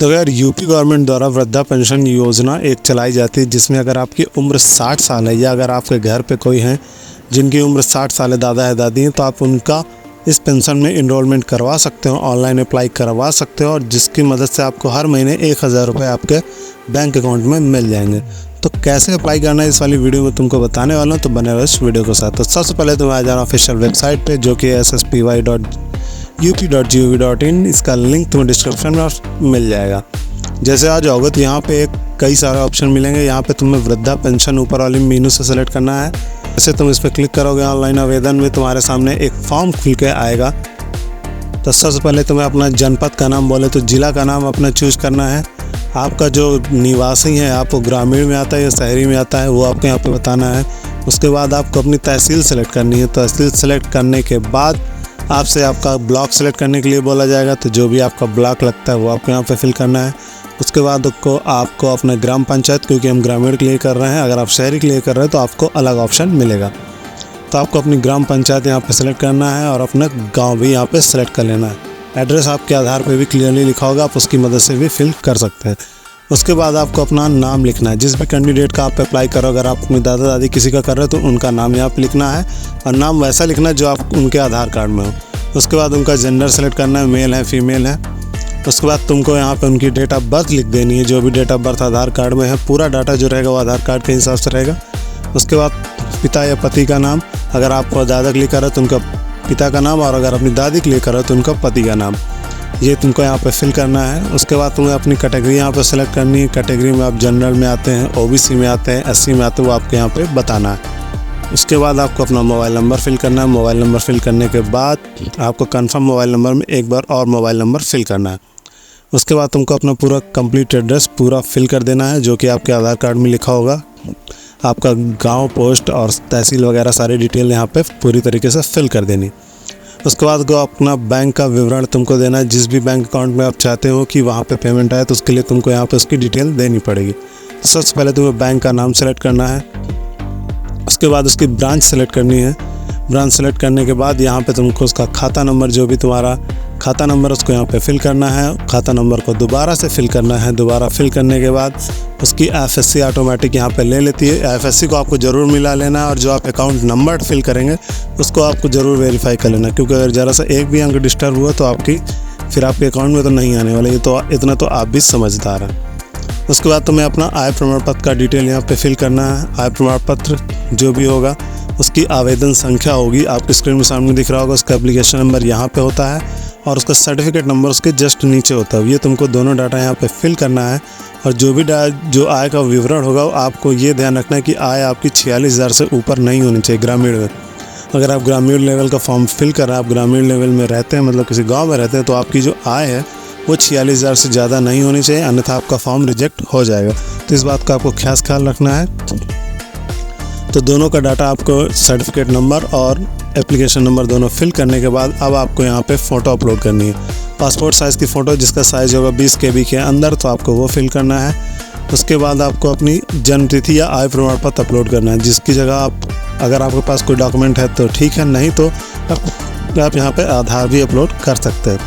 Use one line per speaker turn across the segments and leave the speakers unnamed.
तो यार UP government द्वारा वृद्धा पेंशन योजना एक चलाई जाती है, जिसमें अगर आपकी उम्र 60 साल है या अगर आपके घर पे कोई हैं जिनकी उम्र 60 साल है, दादा है दादी हैं, तो आप उनका इस पेंशन में इनरोलमेंट करवा सकते हो, ऑनलाइन अप्लाई करवा सकते हो और जिसकी मदद से आपको हर महीने 1000 रुपये आपके बैंक अकाउंट में मिल जाएंगे। तो कैसे अप्लाई करना है इस वाली वीडियो में तुमको बताने वाला हूँ, तो बने रहो इस वीडियो के साथ। तो सबसे पहले तुम्हें आ जाना ऑफिशियल वेबसाइट पे, जो कि sspi.up.gov.in। इसका लिंक तुम्हें डिस्क्रिप्शन में मिल जाएगा। जैसे आ जाओगे तो यहाँ पे कई सारे ऑप्शन मिलेंगे। यहाँ पे तुम्हें वृद्धा पेंशन ऊपर वाली मेनू से सेलेक्ट करना है। जैसे तुम इस पर क्लिक करोगे, ऑनलाइन आवेदन में तुम्हारे सामने एक फॉर्म खुल के आएगा। तो सबसे पहले तुम्हें अपना जनपद का नाम, बोले तो जिला का नाम अपना चूज करना है। आपका जो निवासी है, आपको ग्रामीण में आता है या शहरी में आता है, वो आपको यहाँ पे बताना है। उसके बाद आपको अपनी तहसील सेलेक्ट करनी है। तहसील सेलेक्ट करने के बाद आपसे आपका ब्लॉक सेलेक्ट करने के लिए बोला जाएगा, तो जो भी आपका ब्लॉक लगता है वो आपको यहाँ पे फिल करना है। उसके बाद आपको अपना ग्राम पंचायत, क्योंकि हम ग्रामीण के लिए कर रहे हैं, अगर आप शहरी के लिए कर रहे हैं तो आपको अलग ऑप्शन मिलेगा। तो आपको अपनी ग्राम पंचायत यहाँ पे सेलेक्ट करना है और अपना गांव भी यहाँ पे सेलेक्ट कर लेना है। एड्रेस आपके आधार पे भी क्लियरली लिखा होगा, आप उसकी मदद से भी फिल कर सकते हैं। उसके बाद आपको अपना नाम लिखना है। जिस भी कैंडिडेट का आप अप्लाई करो, अगर आप अपने दादा दादी किसी का कर रहे हो तो उनका नाम यहाँ पे लिखना है और नाम वैसा लिखना है जो आप उनके आधार कार्ड में हो। उसके बाद उनका जेंडर सेलेक्ट करना है, मेल है फीमेल है। उसके बाद तुमको यहाँ पे उनकी डेट ऑफ बर्थ लिख देनी है, जो भी date of birth Aadhaar card में है। पूरा डाटा जो रहेगा वो आधार कार्ड के हिसाब से रहेगा। उसके बाद पिता या पति का नाम, अगर आप दादा के लिए कर रहे हो तो उनका पिता का नाम, और अगर अपनी दादी के लिए कर रहे हो तो उनका पति का नाम, ये तुमको यहाँ पे फिल करना है। उसके बाद तुम्हें अपनी कैटेगरी यहाँ पे सेलेक्ट करनी है। कैटेगरी में आप जनरल में आते हैं, ओबीसी में आते हैं, एससी में आते हैं, वो आपको यहाँ पे बताना है। उसके बाद आपको अपना मोबाइल नंबर फिल करना है। मोबाइल नंबर फिल करने के बाद आपको कंफर्म मोबाइल नंबर में एक बार और मोबाइल नंबर फिल करना है। उसके बाद तुमको अपना पूरा कंप्लीट एड्रेस पूरा फिल कर देना है, जो कि आपके आधार कार्ड में लिखा होगा। आपका गांव, पोस्ट और तहसील वगैरह सारी डिटेल यहाँ पे पूरी तरीके से फिल कर देनी। उसके बाद अपना बैंक का विवरण तुमको देना है। जिस भी बैंक अकाउंट में आप चाहते हो कि वहाँ पे पेमेंट आए, तो उसके लिए तुमको यहाँ पे उसकी डिटेल देनी पड़ेगी। तो सबसे पहले तुम्हें बैंक का नाम सेलेक्ट करना है। उसके बाद उसकी ब्रांच सेलेक्ट करनी है। ब्रांच सेलेक्ट करने के बाद यहाँ पे तुमको उसका खाता नंबर, जो भी तुम्हारा खाता नंबर उसको यहाँ पे फिल करना है। खाता नंबर को दोबारा से फिल करना है। दोबारा फिल करने के बाद उसकी एफएससी ऑटोमेटिक यहाँ पे ले लेती है। एफएससी को आपको ज़रूर मिला लेना है और जो आप अकाउंट नंबर फिल करेंगे उसको आपको ज़रूर वेरीफाई कर लेना, क्योंकि अगर ज़रा सा एक भी अंक डिस्टर्ब हुआ तो फिर आपके अकाउंट में तो नहीं आने वाला। ये तो इतना तो आप भी समझदार हैं। उसके बाद तुम्हें अपना आय प्रमाण पत्र का डिटेल यहाँ पे फिल करना है। आय प्रमाण पत्र जो भी होगा उसकी आवेदन संख्या होगी, आपकी स्क्रीन में सामने दिख रहा होगा। उसका एप्लीकेशन नंबर यहाँ पे होता है और उसका सर्टिफिकेट नंबर उसके जस्ट नीचे होता है। ये तुमको दोनों डाटा यहाँ पे फिल करना है। और जो आय का विवरण होगा, आपको ये ध्यान रखना है कि आय आपकी 46,000 से ऊपर नहीं होनी चाहिए ग्रामीण में। अगर आप ग्रामीण लेवल का फॉर्म फिल कर रहे हैं, आप ग्रामीण लेवल में रहते हैं, मतलब किसी गाँव में रहते हैं, तो आपकी जो आय है वो 46,000 से ज़्यादा नहीं होनी चाहिए, अन्यथा आपका फॉर्म रिजेक्ट हो जाएगा। तो इस बात का आपको खास ख्याल रखना है। तो दोनों का डाटा आपको सर्टिफिकेट नंबर और एप्लीकेशन नंबर दोनों फिल करने के बाद अब आपको यहाँ पे फ़ोटो अपलोड करनी है। पासपोर्ट साइज़ की फ़ोटो जिसका साइज़ होगा 20 KB के अंदर, तो आपको वो फिल करना है। उसके बाद आपको अपनी जन्म तिथि या आय प्रमाण पत्र अपलोड करना है। जिसकी जगह अगर आपके पास कोई डॉक्यूमेंट है तो ठीक है, नहीं तो आप यहाँ पर आधार भी अपलोड कर सकते हैं।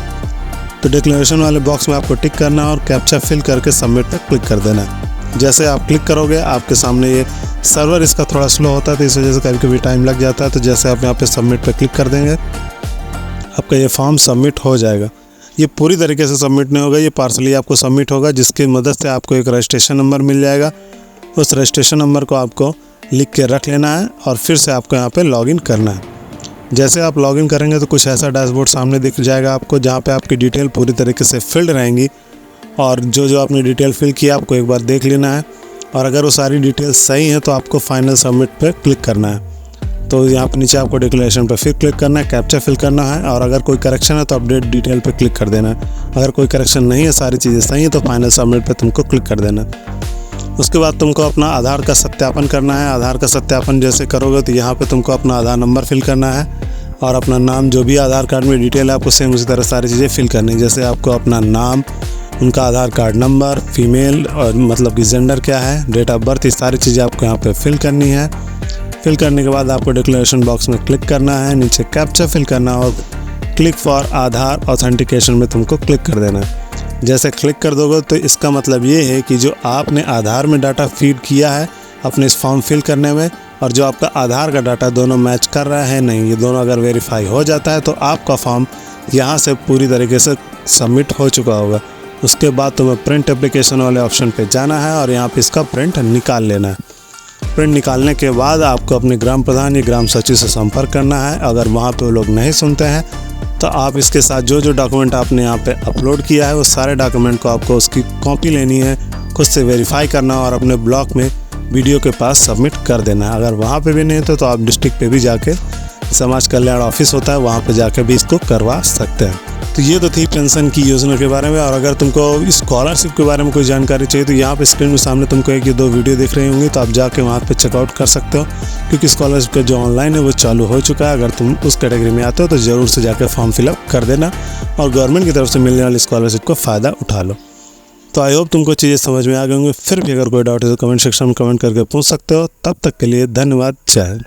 तो डिक्लेरेशन वाले बॉक्स में आपको टिक करना है और कैप्चा फिल करके सबमिट पर क्लिक कर देना है। जैसे आप क्लिक करोगे आपके सामने ये सर्वर इसका थोड़ा स्लो होता है, तो इस वजह से कभी कभी टाइम लग जाता है। तो जैसे आप यहाँ पे सबमिट पे क्लिक कर देंगे, आपका ये फॉर्म सबमिट हो जाएगा। ये पूरी तरीके से सबमिट नहीं होगा, ये पार्सली आपको सबमिट होगा, जिसकी मदद से आपको एक रजिस्ट्रेशन नंबर मिल जाएगा। उस रजिस्ट्रेशन नंबर को आपको लिख के रख लेना है और फिर से आपको यहाँ पर लॉगिन करना है। जैसे आप लॉगिन करेंगे तो कुछ ऐसा डैशबोर्ड सामने दिख जाएगा आपको, जहाँ पे आपकी डिटेल पूरी तरीके से फिल्ड रहेंगी और जो आपने डिटेल फिल किया आपको एक बार देख लेना है। और अगर वो सारी डिटेल सही है तो आपको फाइनल सबमिट पे क्लिक करना है। तो यहाँ पर नीचे आपको डिक्लेरेशन पे फिर क्लिक करना है, कैप्चा फिल करना है और अगर कोई करेक्शन है तो अपडेट डिटेल पे क्लिक कर देना है। अगर कोई करेक्शन नहीं है, सारी चीज़ें सही है, तो फाइनल सबमिट पे तुमको क्लिक कर देना है। उसके बाद तुमको अपना आधार का सत्यापन करना है। आधार का सत्यापन जैसे करोगे तो यहाँ पे तुमको अपना आधार नंबर फिल करना है और अपना नाम, जो भी आधार कार्ड में डिटेल है आपको सेम उसी तरह सारी चीज़ें फिल करनी है। जैसे आपको अपना नाम, उनका आधार कार्ड नंबर, फीमेल और मतलब कि जेंडर क्या है, डेट ऑफ बर्थ, ये सारी चीज़ें आपको यहाँ पे फिल करनी है। फिल करने के बाद आपको डिक्लेरेशन बॉक्स में क्लिक करना है, नीचे कैप्चा फिल करना और क्लिक फॉर आधार ऑथेंटिकेशन में तुमको क्लिक कर देना है। जैसे क्लिक कर दोगे तो इसका मतलब ये है कि जो आपने आधार में डाटा फीड किया है अपने इस फॉर्म फिल करने में और जो आपका आधार का डाटा दोनों मैच कर रहा है नहीं, ये दोनों अगर वेरीफाई हो जाता है तो आपका फॉर्म यहाँ से पूरी तरीके से सबमिट हो चुका होगा। उसके बाद तुम्हें प्रिंट एप्लीकेशन वाले ऑप्शन पे जाना है और यहाँ पे इसका प्रिंट निकाल लेना है। प्रिंट निकालने के बाद आपको अपने ग्राम प्रधान या ग्राम सचिव से संपर्क करना है। अगर वहाँ पे वो लोग नहीं सुनते हैं तो आप इसके साथ जो जो डॉक्यूमेंट आपने यहाँ पे अपलोड किया है वो सारे डॉक्यूमेंट को आपको उसकी कॉपी लेनी है, खुद से वेरीफाई करना और अपने ब्लॉक में वीडियो के पास सबमिट कर देना है। अगर वहाँ पे भी नहीं होता तो आप डिस्ट्रिक्ट पे भी जाके समाज कल्याण ऑफिस होता है वहाँ पे जाके भी इसको करवा सकते हैं। तो ये तो थी पेंशन की योजना के बारे में। और अगर तुमको स्कॉलरशिप के बारे में कोई जानकारी चाहिए तो यहाँ पे स्क्रीन में सामने तुमको एक या दो वीडियो दिख रही होंगी, तो आप जाके वहाँ पे चेकआउट कर सकते हो, क्योंकि स्कॉलरशिप का जो ऑनलाइन है वो चालू हो चुका है। अगर तुम उस कैटेगरी में आते हो तो ज़रूर से जाकर फॉर्म फिलअप कर देना और गवर्नमेंट की तरफ से मिलने वाली स्कॉलरशिप को फ़ायदा उठा लो। तो आई होप तुमको चीज़ें समझ में आ गई होंगी। फिर भी अगर कोई डाउट है तो कमेंट सेक्शन में कमेंट करके पूछ सकते हो। तब तक के लिए धन्यवाद। जय हिंद।